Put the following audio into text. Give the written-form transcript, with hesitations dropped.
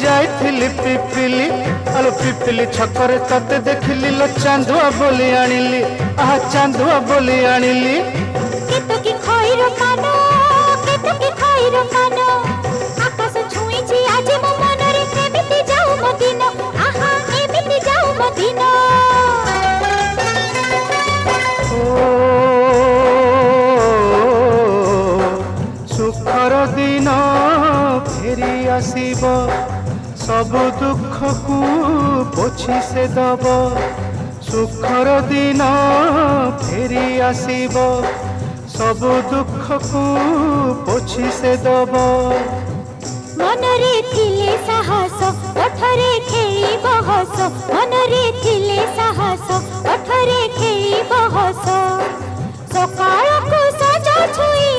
जाइथिली पिपिली आलो पिपिली छकरे तते देखिली लो चांदुआ बोली आनिली आहा चांदुआ बोली आनिली केतो की खइरो कानो केतो की खइरो कानो आकाश छुईची आज मो मनरे एमिति जाऊ मो दिन आहा एमिति जाऊ मो दिन सुखर दिन फेरी आसीब सब दुख को पोछि से दब सुखर दिन फेरी आसीब सब दुख को पोछि से दब मनरे थिले साहस ओठरे खेई बहस मनरे थिले साहस ओठरे खेई बहस सकाळ को सजा छुई